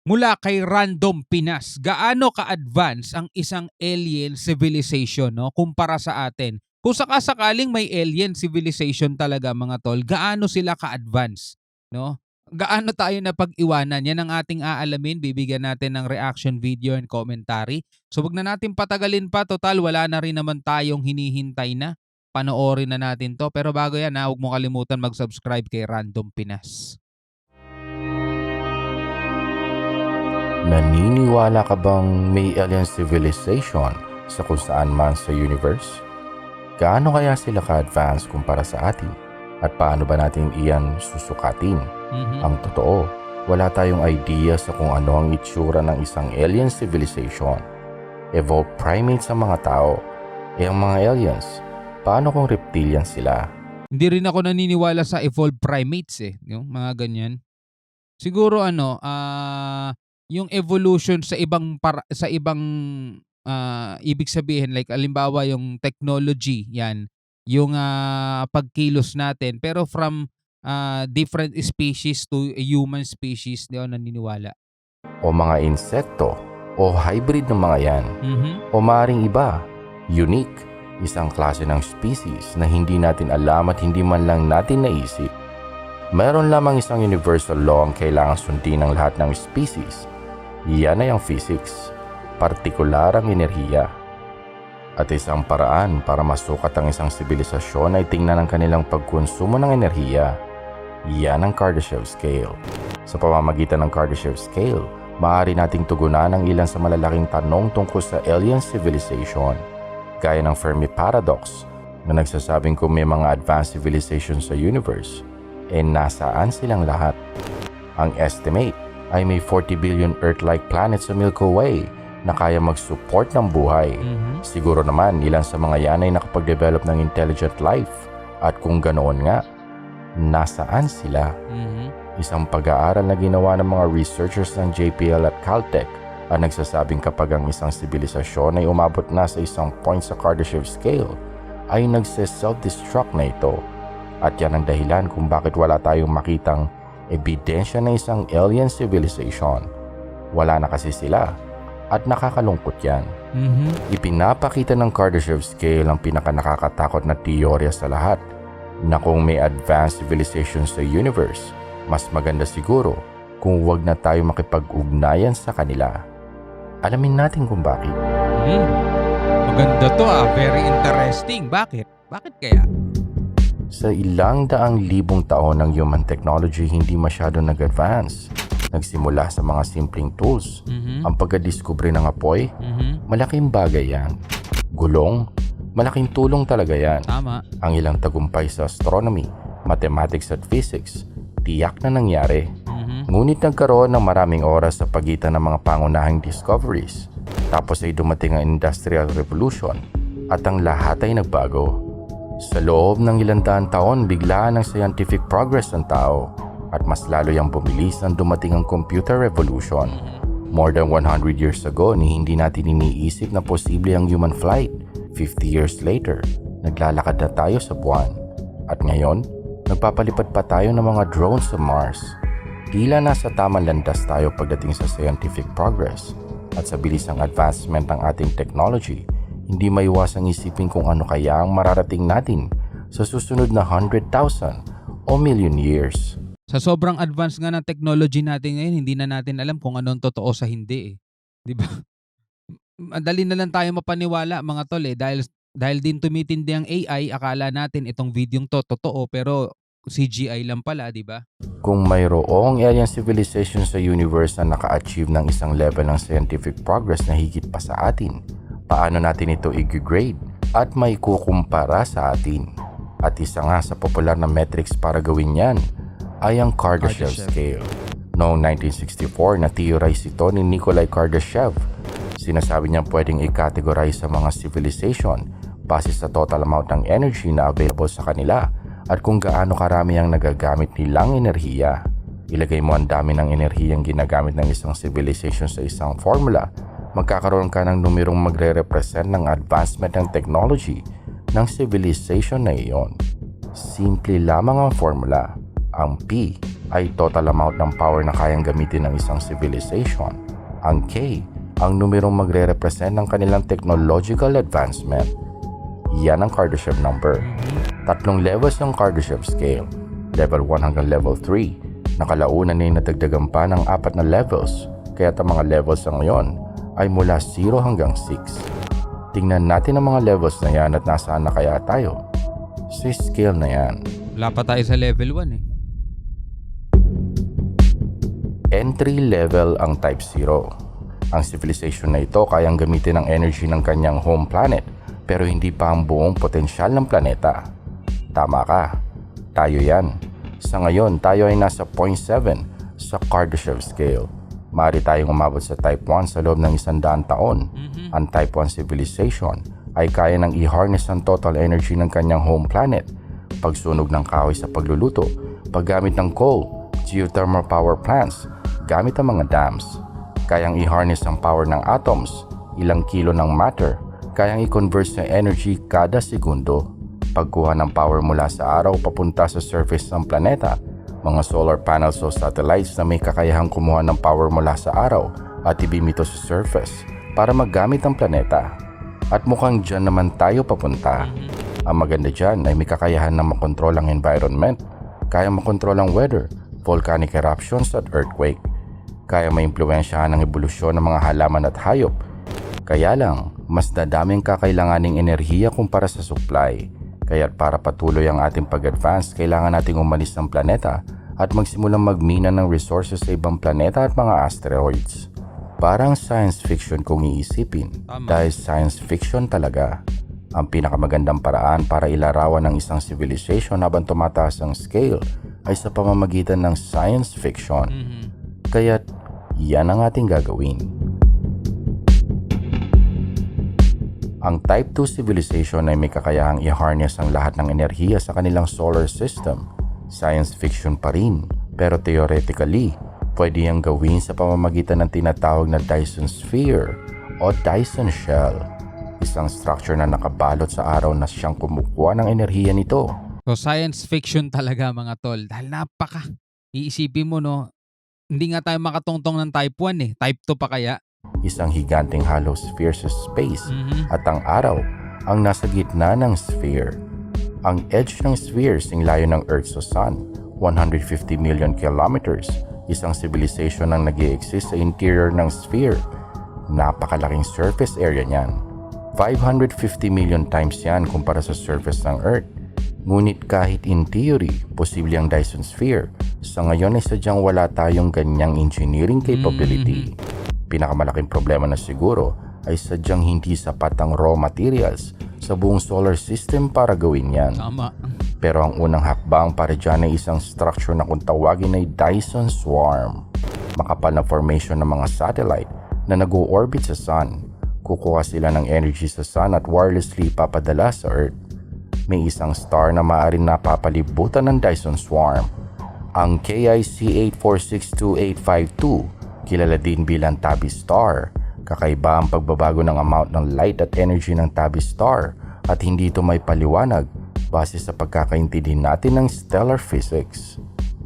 Mula kay Random Pinas, gaano ka-advance ang isang alien civilization, no, kumpara sa atin? Kung sakasakaling may alien civilization talaga mga tol, gaano sila ka-advance, no? Gaano tayo napag-iwanan? Yan ang ating aalamin. Bibigyan natin ng reaction video and commentary. So wag na natin patagalin pa. Total, wala na rin naman tayong hinihintay na. Panoorin na natin to. Pero bago yan, huwag mo kalimutan mag-subscribe kay Random Pinas. Naniniwala ka bang may alien civilization sa kung saan man sa universe? Gaano kaya sila ka-advance kumpara sa atin? At paano ba natin iyan susukatin? Ang totoo, wala tayong idea sa kung ano ang itsura ng isang alien civilization. Evolved primates ang mga tao. Ang mga aliens, paano kung reptilian sila? Hindi rin ako naniniwala sa evolved primates yung mga ganyan. Siguro yung evolution sa ibang ibig sabihin like halimbawa yung technology yan, yung pagkilos natin pero from different species to a human species, di ako naniniwala. O mga insekto o hybrid ng mga yan. O maaaring iba, unique, isang klase ng species na hindi natin alam at hindi man lang natin naisip. Mayroon lamang isang universal law ang kailangang sundin ng lahat ng species. Iyan ay ang physics, partikular ang enerhiya. At isang paraan para masukat ang isang sibilisasyon ay tingnan ang kanilang pagkonsumo ng enerhiya. Iyan ang Kardashev Scale. Sa pamamagitan ng Kardashev Scale, maaari nating tugunan ang ilan sa malalaking tanong tungkol sa alien civilization, gaya ng Fermi Paradox na nagsasabing kung may mga advanced civilization sa universe, nasaan silang lahat? Ang estimate ay may 40 billion Earth-like planets sa Milky Way na kaya mag-support ng buhay. Siguro naman ilan sa mga yan ay nakapag-develop ng intelligent life. At kung ganoon nga, nasaan sila? Isang pag-aaral na ginawa ng mga researchers ng JPL at Caltech ang nagsasabing kapag ang isang sibilisasyon ay umabot na sa isang point sa Kardashev Scale, ay nagse-self-destruct na ito. At yan ang dahilan kung bakit wala tayong makitang ebidensya na isang alien civilization. Wala na kasi sila at nakakalungkot yan. Ipinapakita ng Kardashev Scale ang pinaka-nakakatakot na teorya sa lahat na kung may advanced civilization sa universe, mas maganda siguro kung wag na tayo makipag-ugnayan sa kanila. Alamin natin kung bakit. Maganda to very interesting. Bakit? Bakit kaya? Sa ilang daang libong taon ng human technology hindi masyado nag-advance. Nagsimula sa mga simpleng tools. Ang pagkadiskubre ng apoy, malaking bagay yan. Gulong, malaking tulong talaga yan. Tama. Ang ilang tagumpay sa astronomy, mathematics at physics, tiyak na nangyari. Ngunit nagkaroon ng maraming oras sa pagitan ng mga pangunahing discoveries. Tapos ay dumating ang Industrial Revolution at ang lahat ay nagbago. Sa loob ng ilang daang taon, biglaan ang scientific progress ng tao at mas lalo yang bumilis nang dumating ang computer revolution. More than 100 years ago, hindi natin iniisip na posible ang human flight. 50 years later, naglalakad na tayo sa buwan. At ngayon, nagpapalipad pa tayo ng mga drones sa Mars. Tila nasa tamang landas tayo pagdating sa scientific progress. At sa bilis ng advancement ng ating technology, hindi maiwasang isipin kung ano kaya ang mararating natin sa susunod na 100,000 o million years. Sa sobrang advance nga ng technology natin ngayon, hindi na natin alam kung anong totoo sa hindi. Di ba? Madali na lang tayo mapaniwala mga tol dahil din tumitindi ang AI, akala natin itong videong to totoo pero CGI lang pala, di ba? Kung mayroong alien civilization sa universe na naka-achieve ng isang level ng scientific progress na higit pa sa atin, paano natin ito i-grade at may kukumpara sa atin? At isa nga sa popular na metrics para gawin yan ay ang Kardashev Scale. Noong 1964, na-theorize ito ni Nikolai Kardashev. Sinasabi niyang pwedeng i-categorize sa mga civilization base sa total amount ng energy na available sa kanila at kung gaano karami ang nagagamit nilang enerhiya. Ilagay mo ang dami ng enerhiyang ginagamit ng isang civilization sa isang formula, magkakaroon ka ng numerong magre-represent ng advancement ng technology ng civilization na iyon. Simple lamang ang formula. Ang P ay total amount ng power na kayang gamitin ng isang civilization. Ang K, ang numerong magre-represent ng kanilang technological advancement. Yan ang Kardashev number. 3 levels ng Kardashev scale, level 1 hanggang level 3. Nakalaunan ay nadagdagan pa ng 4 na levels, kaya ang mga levels sa ngayon ay mula 0 hanggang 6. Tingnan natin ang mga levels na yan at nasaan na kaya tayo. Sa scale na yan. Wala pa tayo sa level 1 eh. Entry level ang Type 0. Ang civilization na ito kayang gamitin ang energy ng kanyang home planet pero hindi pa ang buong potensyal ng planeta. Tama ka, tayo yan. Sa ngayon, tayo ay nasa 0.7 sa Kardashev scale. Maaari tayong umabot sa Type 1 sa loob ng 100 taon. Ang Type 1 civilization ay kaya nang i-harness ang total energy ng kanyang home planet. Pagsunog ng kahoy sa pagluluto, paggamit ng coal, geothermal power plants, gamit ang mga dams. Kayang i-harness ang power ng atoms, ilang kilo ng matter, kayang i-convert sa energy kada segundo. Pagkuha ng power mula sa araw papunta sa surface ng planeta, mga solar panels o satellites na may kakayahang kumuha ng power mula sa araw at i-beam ito sa surface para magamit ang planeta. At mukhang dyan naman tayo papunta. Ang maganda dyan ay may kakayahan na makontrol ang environment, kaya makontrol ang weather, volcanic eruptions at earthquake. Kaya maimpluwensyahan ang ebolusyon ng mga halaman at hayop. Kaya lang, mas dadaming kakailanganing enerhiya kumpara sa supply. Kaya't para patuloy ang ating pag-advance, kailangan nating umalis ng planeta at magsimulang magmina ng resources sa ibang planeta at mga asteroids. Parang science fiction kung iisipin. Tama. Dahil science fiction talaga. Ang pinakamagandang paraan para ilarawan ng isang civilization habang tumataas ang scale ay sa pamamagitan ng science fiction. Kaya't yan ang ating gagawin. Ang Type 2 civilization ay may kakayahang i-harness ang lahat ng enerhiya sa kanilang solar system. Science fiction pa rin, pero theoretically, pwede yang gawin sa pamamagitan ng tinatawag na Dyson Sphere o Dyson Shell. Isang structure na nakabalot sa araw na siyang kumukuha ng enerhiya nito. So science fiction talaga mga tol. Dahil iisipin mo no, hindi nga tayo makatungtong ng Type 1 eh. Type 2 pa kaya? Isang higanting hollow sphere sa space at ang araw ang nasa gitna ng sphere. Ang edge ng sphere sing layo ng Earth sa Sun, 150 million kilometers. Isang civilization ang nag-i-exist sa interior ng sphere. Napakalaking surface area niyan. 550 million times yan kumpara sa surface ng Earth. Ngunit kahit in theory, posible ang Dyson Sphere, sa ngayon ay sadyang wala tayong ganyang engineering capability. Pinakamalaking problema na siguro ay sadyang hindi sapat ang raw materials sa buong solar system para gawin yan. Tama. Pero ang unang hakbang para dyan ay isang structure na kung tawagin ay Dyson Swarm. Makapal na formation ng mga satellite na nag-o-orbit sa Sun. Kukuha sila ng energy sa Sun at wirelessly papadala sa Earth. May isang star na maaaring napapalibutan ng Dyson Swarm. Ang KIC 8462852, kilala din bilang Tabby Star. Kakaiba ang pagbabago ng amount ng light at energy ng Tabby Star at hindi ito may paliwanag base sa pagkakaintindi natin ng stellar physics.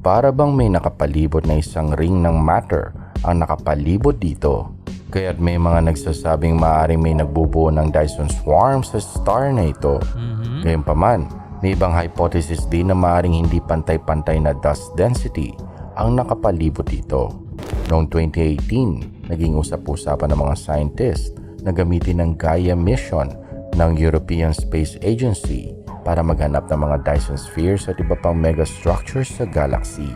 Para bang may nakapalibot na isang ring ng matter ang nakapalibot dito. Kaya't may mga nagsasabing maaaring may nagbubuo ng Dyson Swarm sa star na ito. Gayunpaman, may ibang hypothesis din na maaaring hindi pantay-pantay na dust density ang nakapalibot dito. Noong 2018, naging usap-usapan ng mga scientists na gamitin ang Gaia mission ng European Space Agency para maghanap ng mga Dyson spheres at iba pang megastructures sa galaxy.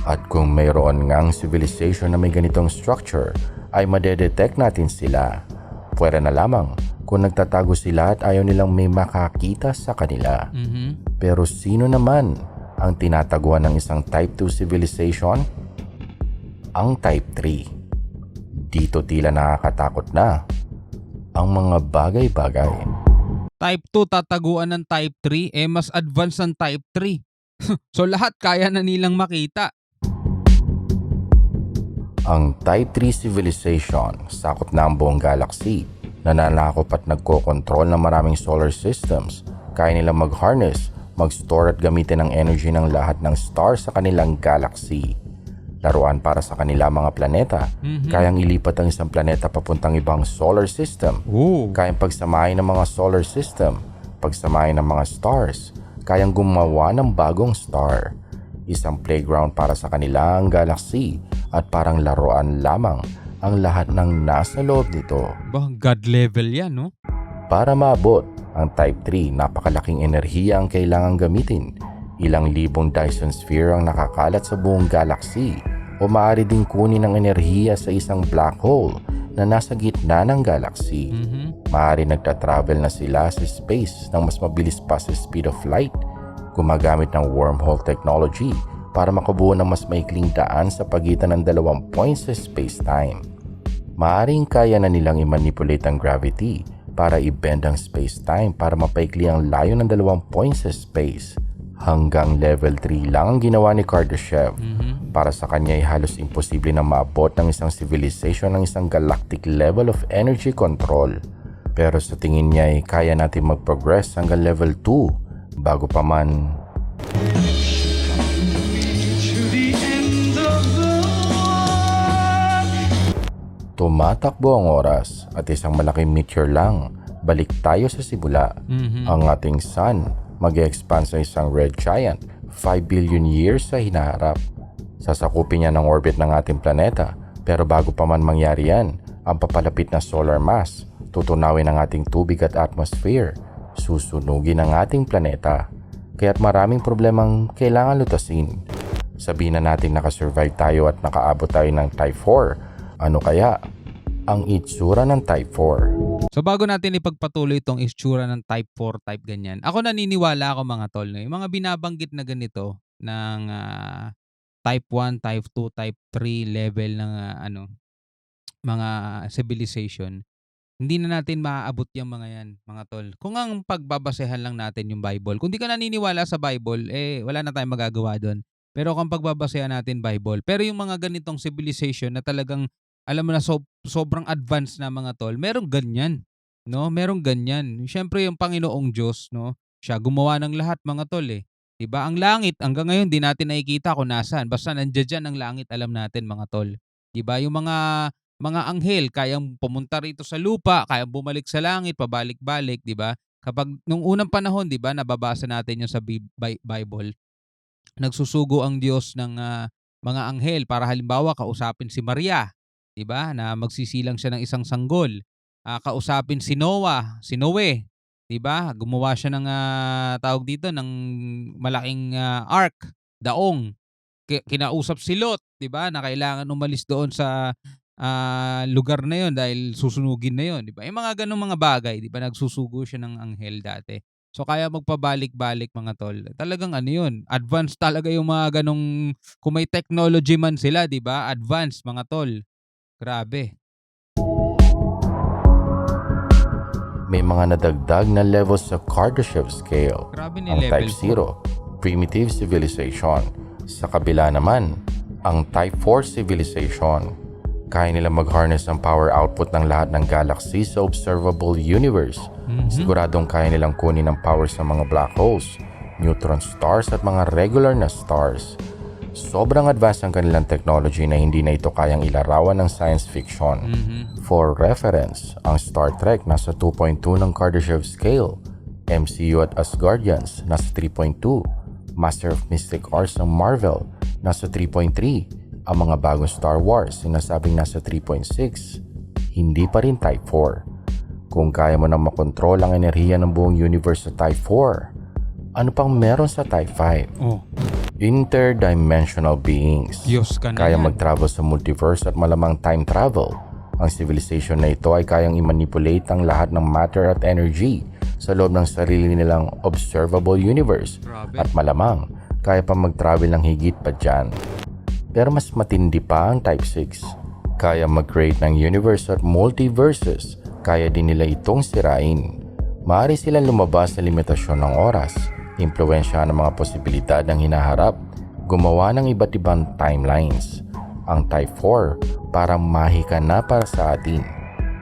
At kung mayroon ngang civilization na may ganitong structure, ay madedetect natin sila. Pwera na lamang kung nagtatago sila at ayaw nilang may makakita sa kanila. Pero sino naman ang tinataguan ng isang Type 2 civilization? Ang Type 3. Dito tila nakakatakot na ang mga bagay-bagay. Type 2 tataguan ng Type 3, mas advanced ang Type 3. So lahat kaya na nilang makita. Ang Type 3 civilization, sakop na ang buong galaxy, nananakop at nagkokontrol ng maraming solar systems. Kaya nilang mag-harness mag-store at gamitin ang energy ng lahat ng stars sa kanilang galaxy. Laruan para sa kanila mga planeta. Kayang ilipat ang isang planeta papuntang ibang solar system. Kayang pagsamahin ng mga solar system, pagsamahin ng mga stars. Kayang gumawa ng bagong star. Isang playground para sa kanilang galaxy at parang laruan lamang ang lahat ng nasa loob nito. God level yan, no? Para maabot ang Type 3, napakalaking enerhiya ang kailangang gamitin. Ilang libong Dyson Sphere ang nakakalat sa buong galaxy o maaari ding kunin ang enerhiya sa isang black hole na nasa gitna ng galaxy. Maaari nagtatravel na sila sa space ng mas mabilis pa sa speed of light, gumagamit ng wormhole technology para makabuo ng mas maikling daan sa pagitan ng dalawang points sa space-time. Maaring kaya na nilang i-manipulate ang gravity para i-bend ang space-time para mapaikli ang layo ng dalawang points sa space. Hanggang level 3 lang ang ginawa ni Kardashev. Para sa kanya ay halos imposible na maabot ng isang civilization ng isang galactic level of energy control. Pero sa tingin niya ay kaya natin mag-progress hanggang level 2 bago pa man tumatakbo ang oras at isang malaking meteor lang. Balik tayo sa simula. Ang ating sun mag-expand sa isang red giant 5 billion years sa hinaharap. Sasakupin niya ng orbit ng ating planeta, pero bago pa man mangyari yan, ang papalapit na solar mass, tutunawin ang ating tubig at atmosphere, susunugin ang ating planeta. Kaya't maraming problemang kailangan lutasin. Sabihin na natin nakasurvive tayo at nakaabot tayo ng Type 4. Ano kaya ang itsura ng Type 4? So bago natin ipagpatuloy itong itsura ng Type 4, type ganyan, ako naniniwala ako mga tol, no? Yung mga binabanggit na ganito ng Type 1, Type 2, Type 3 level ng mga civilization, hindi na natin maaabot yung mga yan, mga tol. Kung ang pagbabasehan lang natin yung Bible, kung di ka naniniwala sa Bible, wala na tayong magagawa doon. Pero kung pagbabasehan natin Bible, pero yung mga ganitong civilization na talagang alam mo na sobrang advanced na mga tol, merong ganyan, no? Merong ganyan. Siyempre yung Panginoong Diyos, no? Siya gumawa ng lahat mga tol, 'Di ba? Ang langit hanggang ngayon di natin nakikita kung nasaan. Basta nandiyan diyan ang langit, alam natin mga tol. 'Di ba? Yung mga anghel kayang pumunta rito sa lupa, kayang bumalik sa langit, pabalik-balik, 'di ba? Kapag nung unang panahon, 'di ba, nababasa natin yung sa Bible, nagsusugo ang Diyos ng mga anghel para halimbawa kausapin si Maria, 'di ba? Na magsisilang siya ng isang sanggol. Kausapin si Noe, 'di ba? Gumawa siya ng tawag dito ng malaking ark, daong. Kinausap si Lot, 'di ba? Na kailangan umalis doon sa lugar na 'yon dahil susunugin na 'yon, 'di ba? Yung mga ganung mga bagay, 'di ba? Nagsusugo siya ng anghel dati. So kaya magpabalik-balik mga tol. Talagang 'yun, advanced talaga yung mga ganong kung may technology man sila, 'di ba? Advanced mga tol. Grabe. May mga nadagdag na levels sa Kardashev scale. Grabe ni Ang level Type 0, Primitive Civilization. Sa kabila naman, ang Type 4 Civilization. Kaya nila mag-harness ang power output ng lahat ng galaxy sa observable universe. Siguradong kaya nilang kunin ang power sa mga black holes, neutron stars at mga regular na stars. Sobrang advanced ang kanilang technology na hindi na ito kayang ilarawan ng science fiction. For reference, ang Star Trek nasa 2.2 ng Kardashev scale, MCU at Asgardians nasa 3.2, Master of Mystic Arts ng Marvel nasa 3.3, ang mga bagong Star Wars sinasabing nasa 3.6, hindi pa rin Type 4. Kung kaya mo nang makontrol ang enerhiya ng buong universe sa Type 4, ano pang meron sa Type 5? Interdimensional beings. Diyos ka na Kaya yan. mag-travel sa multiverse at malamang time travel. Ang civilization na ito ay kayang i-manipulate ang lahat ng matter at energy sa loob ng sarili nilang observable universe. Grabe. At malamang, kaya pa mag-travel ng higit pa dyan. Pero mas matindi pa ang Type 6. Kaya mag-create ng universe at multiverses. Kaya din nila itong sirain. Maaari silang lumabas sa limitasyon ng oras, impluwensya ng mga posibilidad ng hinaharap, gumawa ng iba't ibang timelines. Ang Type 4 parang mahika na para sa atin.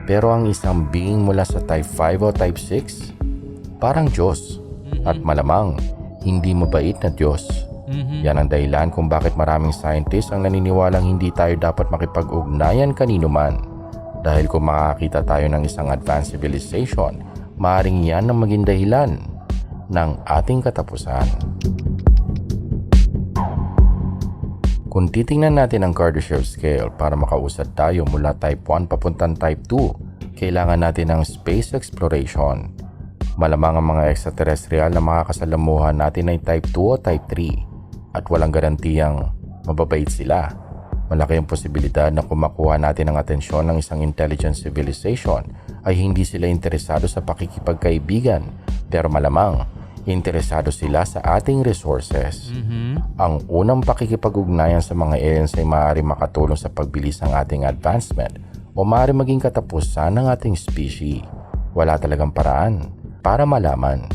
Pero ang isang being mula sa Type 5 o Type 6, parang Diyos. At malamang, hindi mabait na Diyos. Yan ang dahilan kung bakit maraming scientists ang naniniwalang hindi tayo dapat makipag-ugnayan kanino man. Dahil kung makakita tayo ng isang advanced civilization, maaaring yan ang maging dahilan ng ating katapusan. Kung titingnan natin ang Kardashev scale para makausad tayo mula Type 1 papuntang Type 2, kailangan natin ng space exploration. Malamang ang mga extraterrestrial na makakasalamuhan natin ay Type 2 o Type 3 at walang garantiyang mababait sila. Malaki ang posibilidad na kung makuha natin ang atensyon ng isang intelligent civilization ay hindi sila interesado sa pakikipagkaibigan, pero malamang interesado sila sa ating resources. Ang unang pakikipag-ugnayan sa mga aliens ay maaari makatulong sa pagbilis ng ating advancement o maaari maging katapusan ng ating species. Wala talagang paraan para malaman.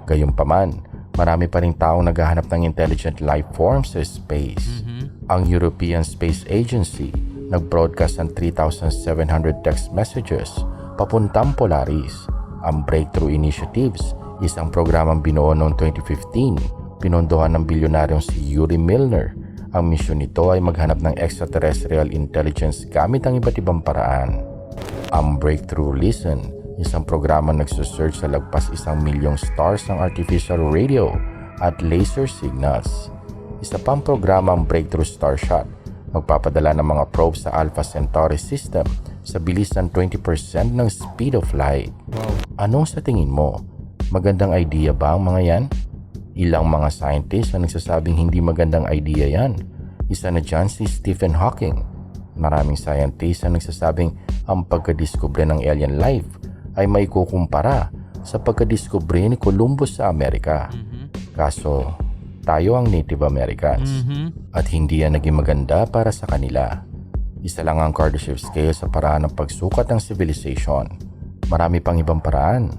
Gayunpaman, marami pa ring taong naghahanap ng intelligent life forms sa space. Ang European Space Agency nag-broadcast ng 3,700 text messages papuntang Polaris. Ang Breakthrough Initiatives, isang programang binuo noong 2015, pinondohan ng bilyonaryong si Yuri Milner. Ang misyon nito ay maghanap ng extraterrestrial intelligence gamit ang iba't ibang paraan. Ang Breakthrough Listen, isang programa nagsusearch sa lagpas 1,000,000 stars ng artificial radio at laser signals. Isa pang programa ang Breakthrough Starshot, magpapadala ng mga probes sa Alpha Centauri system sa bilis ng 20% ng speed of light. Anong sa tingin mo? Magandang idea ba ang mga yan? Ilang mga scientists ang nagsasabing hindi magandang idea yan. Isa na dyan si Stephen Hawking. Maraming scientists ang nagsasabing ang pagkadiskubre ng alien life ay may kukumpara sa pagkadiskubre ni Columbus sa Amerika. Kaso, tayo ang Native Americans at hindi yan naging maganda para sa kanila. Isa lang ang Kardashev scale sa paraan ng pagsukat ng civilization. Marami pang ibang paraan.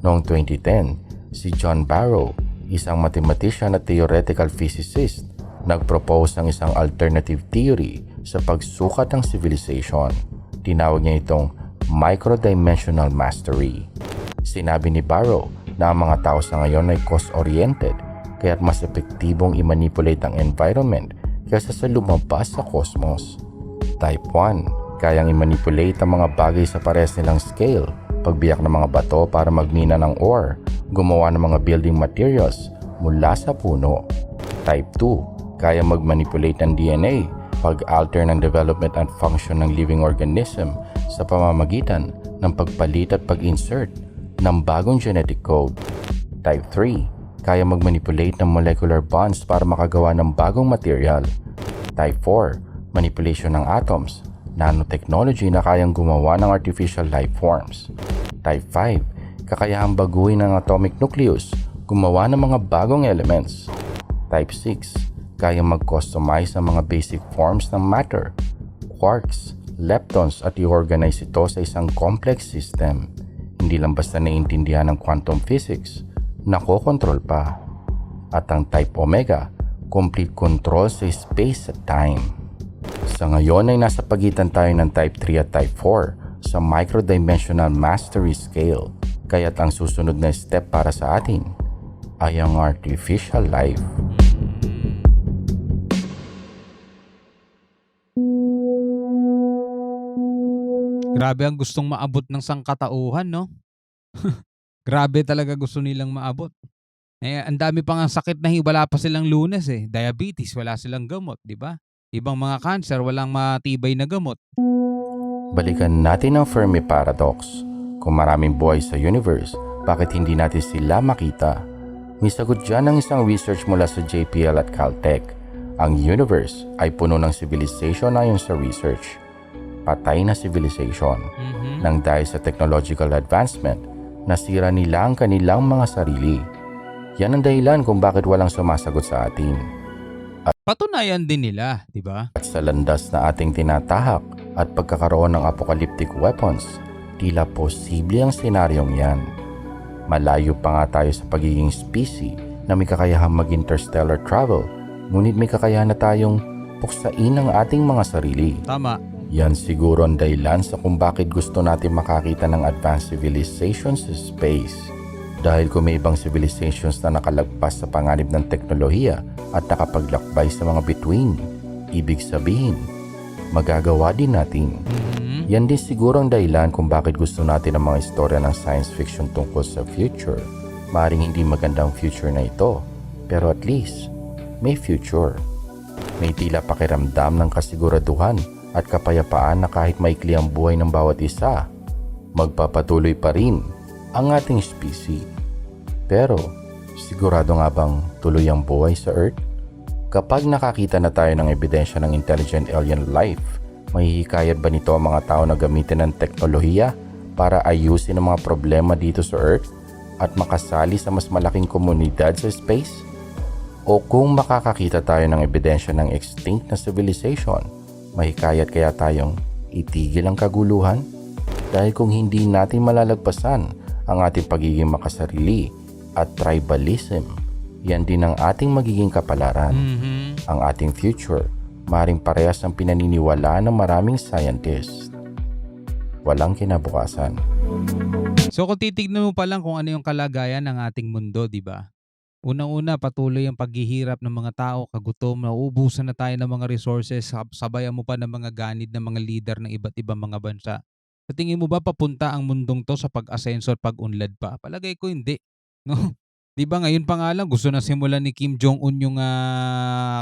Noong 2010, si John Barrow, isang mathematician at theoretical physicist, nag-propose ng isang alternative theory sa pagsukat ng civilization. Tinawag niya itong micro-dimensional mastery. Sinabi ni Barrow na ang mga tao sa ngayon ay cost-oriented, kaya't mas epektibong i-manipulate ang environment kaysa sa lumabas sa cosmos. Type 1, kayang i-manipulate ang mga bagay sa parehas nilang scale, pagbiyak ng mga bato para magmina ng ore, gumawa ng mga building materials mula sa puno. Type 2, kayang mag-manipulate ng DNA, pag-alter ng development and function ng living organism sa pamamagitan ng pagpalit at pag-insert ng bagong genetic code. Type 3, kaya mag-manipulate ng molecular bonds para makagawa ng bagong material. Type 4, manipulation ng atoms, nanotechnology na kayang gumawa ng artificial life forms. Type 5, kakayahang baguhin ng atomic nucleus, gumawa ng mga bagong elements. Type 6, kayang mag-customize ng mga basic forms ng matter, quarks, leptons at i-organize ito sa isang complex system. Hindi lang basta naiintindihan ng quantum physics, nakokontrol pa. At ang Type Omega, complete control sa space at time. Sa ngayon ay nasa pagitan tayo ng Type 3 at Type 4 sa micro-dimensional mastery scale, kaya't ang susunod na step para sa atin ay ang artificial life. Grabe ang gustong maabot ng sangkatauhan, no? Grabe talaga gusto nilang maabot. Eh, ang dami pa nga sakit na wala pa silang lunas eh. Diabetes, wala silang gamot, di ba? Ibang mga cancer, walang matibay na gamot. Balikan natin ang Fermi Paradox. Kung maraming buhay sa universe, bakit hindi natin sila makita? May sagot dyan ng isang research mula sa JPL at Caltech. Ang universe ay puno ng civilization ayon sa research. Patay na civilization. Nang dahil sa technological advancement, nasira nila ang kanilang mga sarili. Yan ang dahilan kung bakit walang sumasagot sa atin. Patunayan din nila, di ba? At sa landas na ating tinatahak at pagkakaroon ng apocalyptic weapons, tila posible ang senaryong yan. Malayo pa nga tayo sa pagiging species na may kakayahang mag-interstellar travel, ngunit may kakayahan na tayong puksain ang ating mga sarili. Tama. Yan siguro ang dahilan sa kung bakit gusto natin makakita ng advanced civilization sa space. Dahil kung may ibang civilizations na nakalagpas sa panganib ng teknolohiya at nakapaglakbay sa mga bituin, ibig sabihin, magagawa din natin. Yan din siguro ang dahilan kung bakit gusto natin ang mga istorya ng science fiction tungkol sa future. Maring hindi magandang future na ito, pero at least may future. May tila pakiramdam ng kasiguraduhan at kapayapaan na kahit maikli ang buhay ng bawat isa, magpapatuloy pa rin ang ating species. Pero sigurado nga bang tuloy ang buhay sa Earth? Kapag nakakita na tayo ng ebidensya ng intelligent alien life, mahihikayat ba nito ang mga tao na gamitin ng teknolohiya para ayusin ang mga problema dito sa Earth at makasali sa mas malaking komunidad sa space? O kung makakakita tayo ng ebidensya ng extinct na civilization, mahikayat kaya tayong itigil ang kaguluhan? Dahil kung hindi natin malalagpasan ang ating pagiging makasarili at tribalism, yan din ang ating magiging kapalaran. Ang ating future maring parehas ang pinaniniwalaan ng maraming scientists. Walang kinabukasan. So kung titignan mo pa lang kung ano yung kalagayan ng ating mundo, di ba? Unang-una, patuloy ang paghihirap ng mga tao, kagutom, nauubusan na tayo ng mga resources, sabayan mo pa ng mga ganid ng mga leader ng iba't ibang mga bansa. Sa tingin mo ba papunta ang mundong to sa pag-asenso at pag-unlad pa? Palagay ko hindi. No? Di ba ngayon pa nga lang gusto na simulan ni Kim Jong-un yung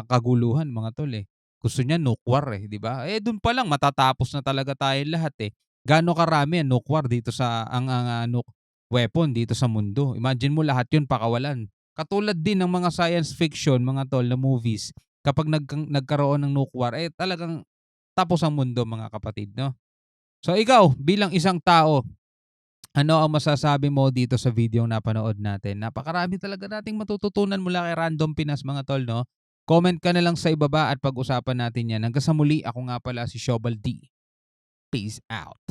kaguluhan, mga tol eh. Gusto niya nuclear eh, di ba? Eh doon pa lang matatapos na talaga tayo lahat eh. Gaano karami ang nuclear dito sa weapon dito sa mundo. Imagine mo lahat 'yun pakawalan. Katulad din ng mga science fiction, mga tol, na movies. Kapag nagkaroon ng nuclear, eh talagang tapos ang mundo, mga kapatid, no? So ikaw, bilang isang tao, ano ang masasabi mo dito sa video na napanood natin? Napakarami talaga nating matututunan mula kay Random Pinas, mga tol, no? Comment ka na lang sa ibaba at pag-usapan natin yan. Hanggang sa muli, ako nga pala si Shobal D. Peace out.